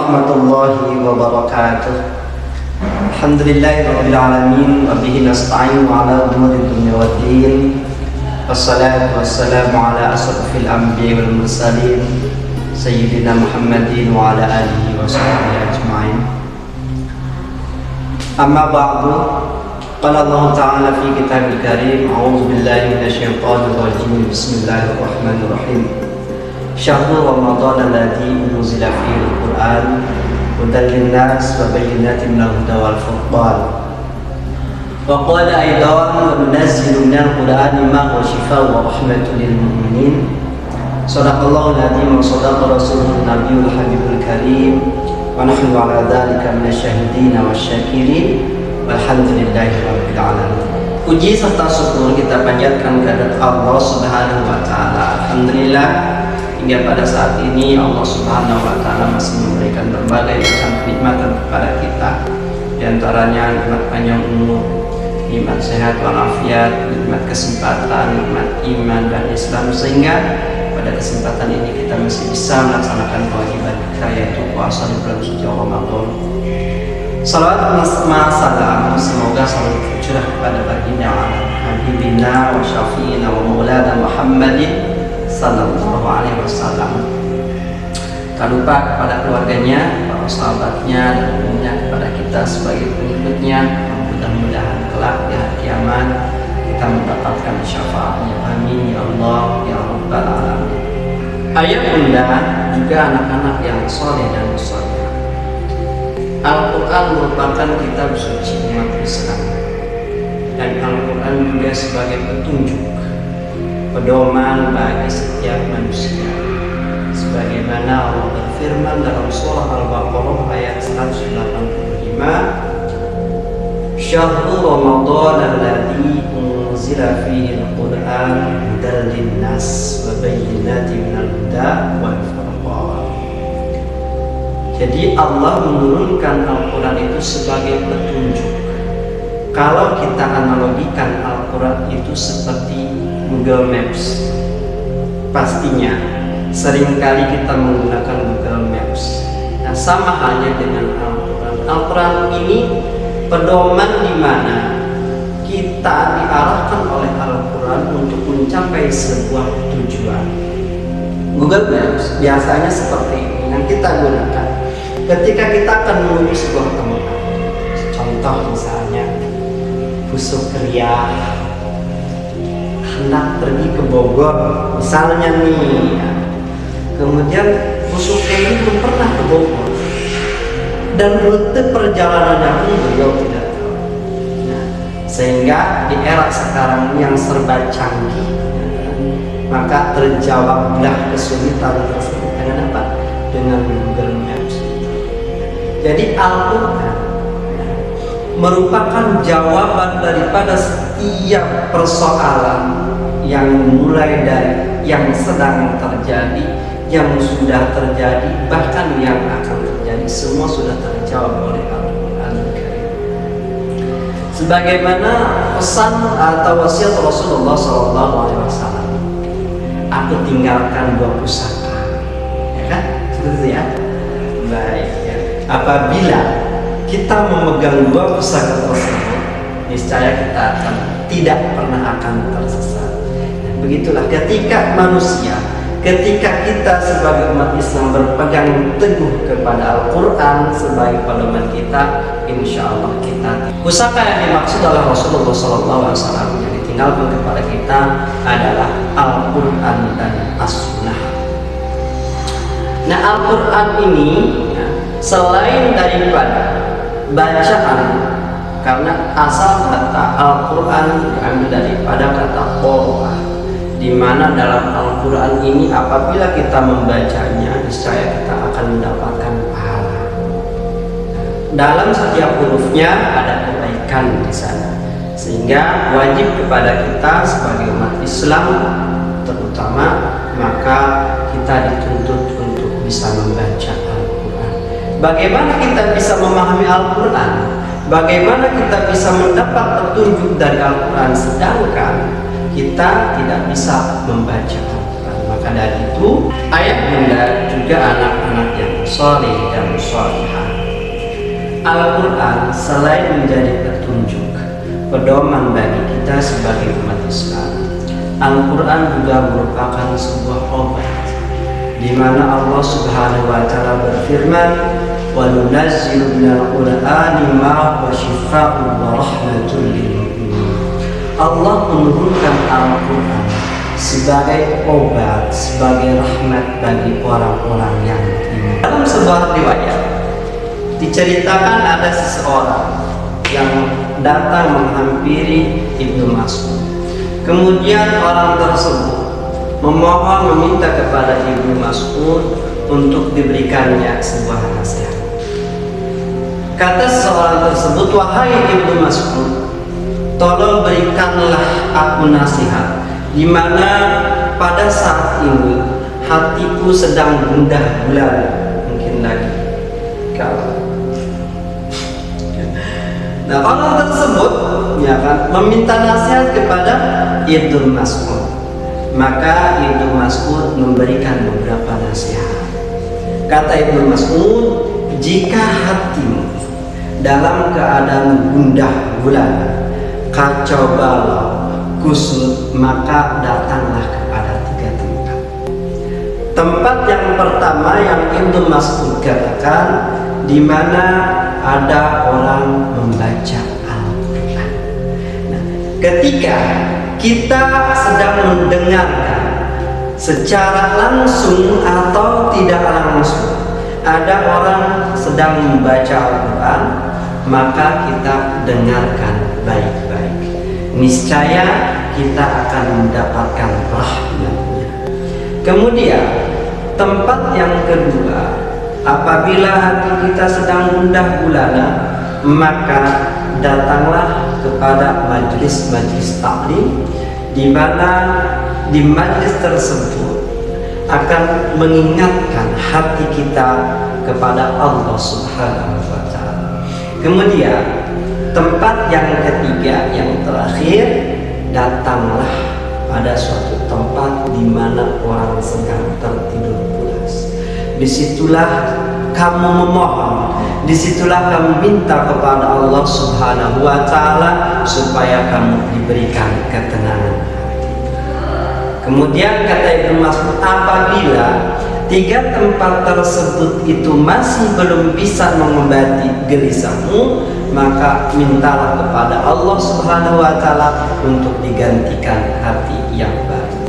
warahmatullahi wabarakatuh. Alhamdulillahirabbil alamin wa bihi nasta'inu ala umuri dunya waddin. Wassalatu wassalamu ala asrafil anbiya'i wal mursalin sayyidina Muhammadin wa ala alihi wa sahbihi ajma'in. Amma ba'du. Qala Allah Ta'ala fi kitabil karim, a'udzu billahi minasyaitonir rajim. Bismillahirrahmanirrahim. Syahrul Ramadan alladzi unzila fihi al-Qur'an hudan lin-nas wa bayyinatin minal huda wal furqan. Wa qala aidan wa nunazzilu minal Qur'ani ma huwa shifaa'un wa rahmatun lil mu'minin. Shadaqallahu al-'azim wa shadaqa rasuluhu nabiyul habibul karim. Wa nahnu 'ala dzalika minasyahidin wasyakirin. Walhamdulillahirabbil alamin. Puji serta syukur kita panjatkan kepada Allah Subhanahu wa taala. Alhamdulillah, hingga pada saat ini Allah Subhanahu wa taala masih memberikan berbagai macam kenikmatan kepada kita. Di antaranya nikmat panjang umur, nikmat sehat walafiat, nikmat kesempatan, nikmat iman dan Islam, sehingga pada kesempatan ini kita masih bisa melaksanakan kewajiban kita, yaitu puasa di bulan suci Ramadan. Salawat salam semoga selalu tercurah kepada baginda Habibina wa Syafi'ina wa Maulana Muhammadin sallallahu alaihi wasallam. Tak lupa kepada keluarganya, para sahabatnya, dan umumnya kepada kita sebagai pengikutnya. Mudah-mudahan kelak di hari kiamat kita mendapatkan syafaatnya. Amin ya Allah ya Rabbal alamin. Ayah bunda juga anak-anak yang soleh dan soleh. Al-Quran merupakan kitab suci umat Islam, dan Al-Quran juga sebagai petunjuk, pedoman bagi setiap manusia. Sebagaimana Allah berfirman dalam surah Al-Baqarah ayat 185, Syahrul Ramadan alladzi unzila fihi al-Quran hudan lin-nas wa bayyinatin minal huda wal furqan. Jadi Allah menurunkan Al-Quran itu sebagai petunjuk. Kalau kita analogikan Al-Quran itu seperti Google Maps, pastinya seringkali kita menggunakan Google Maps. Nah, sama halnya dengan Al-Quran. Al-Quran ini pedoman di mana kita diarahkan oleh Al-Quran untuk mencapai sebuah tujuan. Google Maps biasanya seperti ini yang kita gunakan ketika kita akan menuju sebuah tempat. Contoh misalnya Busuk Riah hendak pergi ke Bogor misalnya nih, kemudian Busuk Riah belum pernah ke Bogor dan rute perjalanannya pun beliau tidak tahu. Nah, sehingga di era sekarang yang serba canggih, maka terjawablah kesulitan tersebut dengan apa? Dengan Google Maps. Jadi Al-Quran merupakan jawaban daripada setiap persoalan yang mulai dari yang sedang terjadi, yang sudah terjadi, bahkan yang akan terjadi, semua sudah terjawab oleh Al-Quran. Sebagaimana pesan atau wasiat Rasulullah SAW, aku tinggalkan 2 pusaka, ya kan? Seperti ya. Baik ya. Apabila kita memegang 2 pusaka tersebut, niscaya kita akan tidak pernah akan tersesat. Dan begitulah ketika manusia, ketika kita sebagai umat Islam berpegang teguh kepada Al-Quran sebagai pedoman kita, insya Allah kita. Pusaka yang dimaksud oleh Rasulullah SAW yang ditinggalkan kepada kita adalah Al-Quran dan As-Sunnah. Nah, Al-Quran ini selain daripada bacaan, karena asal kata Al-Quran diambil daripada kata qira'ah, di mana dalam Al-Quran ini apabila kita membacanya, niscaya kita akan mendapatkan pahala. Dalam setiap hurufnya ada kebaikan di sana, sehingga wajib kepada kita sebagai umat Islam terutama, maka kita dituntut untuk bisa membaca Al-Quran. Bagaimana kita bisa memahami Al-Quran? Bagaimana kita bisa mendapat petunjuk dari Al-Quran sedangkan kita tidak bisa membaca Al-Quran? Maka dari itu ayah bunda juga anak-anak yang soleh dan solihah. Al-Quran selain menjadi petunjuk, pedoman bagi kita sebagai umat Islam, Al-Quran juga merupakan sebuah obat, di mana Allah Subhanahu wa Ta'ala berfirman, "Wa nunazzilu minal Qur'ani ma huwa syifaa'un wa rahmatun lil mu'minin." Allah menurunkan Al-Quran sebagai obat, sebagai rahmat bagi orang-orang yang beriman. Dalam sebuah riwayat diceritakan ada seseorang yang datang menghampiri Ibnu Mas'ud. Kemudian orang tersebut memohon meminta kepada Ibnu Mas'ud untuk diberikannya sebuah nasihat. Kata seorang tersebut, "Wahai Ibnu Mas'ud, tolong berikanlah aku nasihat, di mana pada saat ini hatiku sedang gundah gulana." Mungkin lagi kalau nah, orang tersebut ya kan meminta nasihat kepada Ibnu Mas'ud. Maka Ibnu Mas'ud memberikan beberapa nasihat. Kata Ibnu Mas'ud, "Jika hatimu dalam keadaan gundah gulana, kacau balau, kusut, maka datanglah kepada 3 tempat. Tempat yang pertama yang Ibnu Mas'ud katakan, di mana ada orang membaca Al-Quran. Nah, ketika kita sedang mendengarkan secara langsung atau tidak langsung ada orang sedang membaca Al-Quran, maka kita dengarkan baik-baik. Niscaya kita akan mendapatkan rahmatnya. Kemudian tempat yang kedua, apabila hati kita sedang gundah gulana, maka datanglah kepada majlis-majlis taklim, di mana di majlis tersebut akan mengingatkan hati kita kepada Allah Subhanahu wa Ta'ala. Kemudian tempat yang ketiga, yang terakhir, datanglah pada suatu tempat di mana orang sedang tertidur pulas. Disitulah kamu memohon, disitulah kamu minta kepada Allah Subhanahu wa Ta'ala supaya kamu diberikan ketenangan hati. Kemudian kata Ibnu Mas'ud, apabila 3 tempat tersebut itu masih belum bisa mengobati gelisahmu, maka mintalah kepada Allah Subhanahu wa Ta'ala untuk digantikan hati yang baru.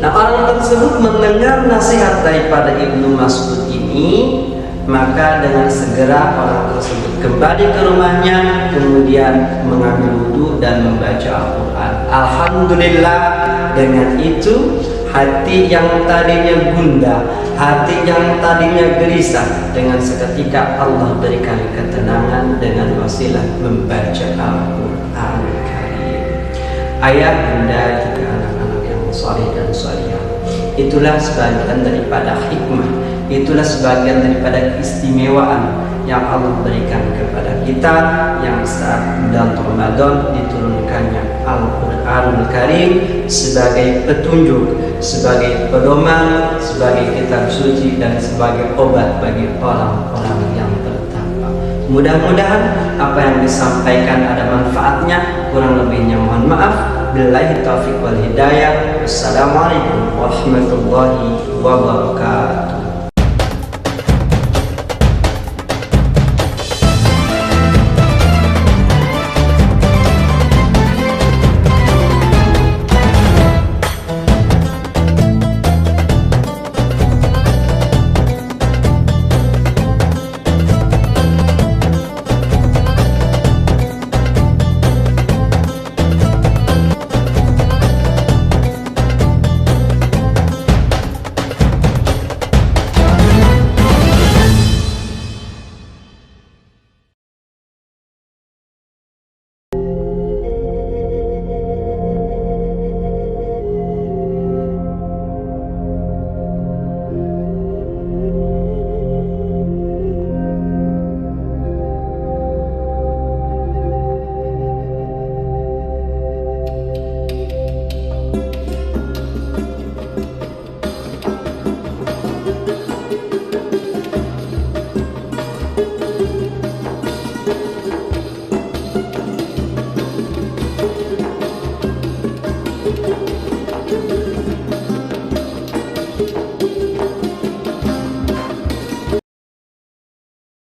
Nah, orang tersebut mendengar nasihat daripada Ibnu Mas'ud ini, maka dengan segera orang tersebut kembali ke rumahnya, kemudian mengambil wudu dan membaca Al-Quran. Alhamdulillah, dengan itu hati yang tadinya gundah, hati yang tadinya gelisah, dengan seketika Allah berikan ketenangan dengan wasilah membaca Al-Quran Karim. Ayah, bunda, juga anak-anak yang saleh dan salihah, itulah sebagian daripada hikmah, itulah sebagian daripada keistimewaan yang Allah berikan kepada kita, yang saat bulan Ramadan diturunkannya Al-Quranul Karim sebagai petunjuk, sebagai pedoman, sebagai kitab suci, dan sebagai obat bagi orang-orang yang bertakwa. Mudah-mudahan apa yang disampaikan ada manfaatnya, kurang lebihnya mohon maaf. Billahi taufiq wal hidayah. Wassalamualaikum warahmatullahi wabarakatuh.